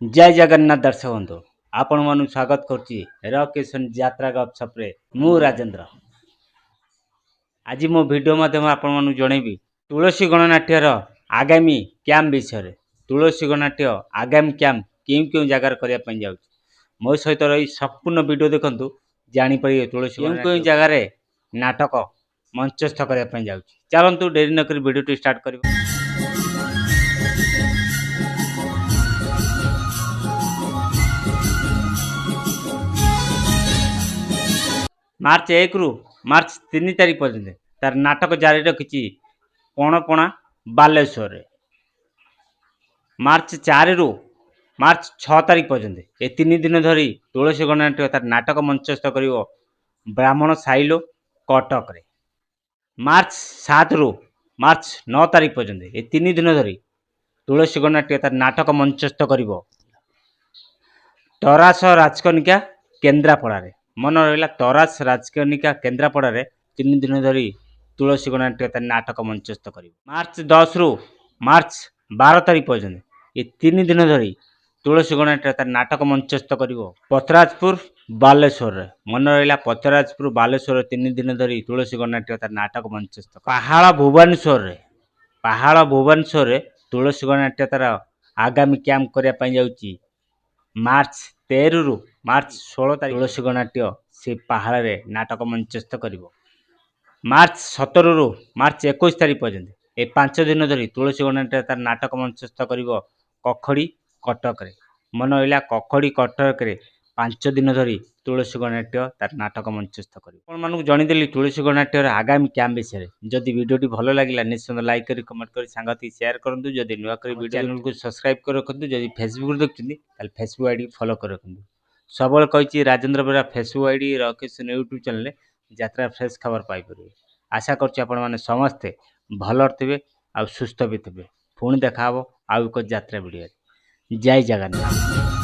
जय जगन्नाथ दर्शक बंधु आपण मानु स्वागत करछि रकेशन यात्रा गपशप रे मु राजेंद्र। आज मो वीडियो माध्यम आपण मानु जणेबी तुलसी गणनाट्यर आगामी कैंप विषय। तुलसी गणनाट्य आगामी कैंप क्यों क्यों जगार करिया पई जाउ मो सहित रही संपूर्ण वीडियो देखंतु जानि परिए तुलसी क्यों क्यों जगार नाटक मंचस्थ करिया पई जाउ। चलंतु डेरी न करी वीडियो स्टार्ट करिबो। मार्च 1 रु मार्च 3 तारीख पर्यंत तार नाटक जारी रखी पणपणा बालेश्वर। मार्च 4 रु मार्च 6 तारीख पर्यंत ए 3 दिन धरी तुलसी गणनाट्य तार नाटक मंचस्थ कर ब्राह्मण साइलो कटक रे। मार्च 7 रु मार्च 9 तारीख पर्यंत ए 3 दिन धरी तुलसी गणनाट्य तार नाटक मंचस्थ कर तरास राजकनिका केन्द्रापड़ा रे। मन रहा तरास राजकनिका केन्द्रापड़ा रे 3 दिन धरी तुलसी गणनाट्य तार नाटक मंचस्थ कर। मार्च 10 रु मार्च 12 तारीख पर्यंत ये 3 दिन धरी तुलसी गणनाट्य तार नाटक मंचस्थ कर पतराजपुर बालेश्वर रे। मन रहा पतराजपुर बालेश्वर 3 दिन धरी तुलसी गणनाट्य तार नाटक मंचस्थ। पहाड़ भुवनेश्वर रे तुलसी गणनाट्य तार आगामी कैंप करने जाऊँगी। मार्च 13 रु मार्च 16 तारीख तुलसी गणनाट्य से पहाड़ रे नाटक मंचस्थ कर। मार्च 17 रु मार्च 21 तारीख पर्यंत ए 5 दिन धरी तुलसी गणनाट्य तार नाटक मंचस्थ कर कखड़ी कटक रे। मन रहा कखड़ी कटक रे 5 दिन धरी तुलसी गणनाट्य तार नाटक मंचस्थ कर। आपण मानक जणीदेली तुलसी गणनाट्यर आगामी कैंप विषय। जदि वीडियोटी भल लगिला निश्चित लाइक करी कमेंट करी सांगति शेयर करंतु। जदि नुआ करी वीडियो चैनल को सब्सक्राइब कर रखंतु। जदि फेसबुक देखछिंदी ताल फेसबुक आईडी फॉलो कर रखंतु। सबल कहिछि राजेंद्र बेरा फेसबुक आईडी रकेशन यूट्यूब चैनल यात्रा फ्रेश खबर पाई परिबे। आशा करछि आपण माने समस्ते भल थिबे आ सुस्थ भी थिबे। पुणी देखा हबो आ एक यात्रा वीडियो। जय जगन्नाथ।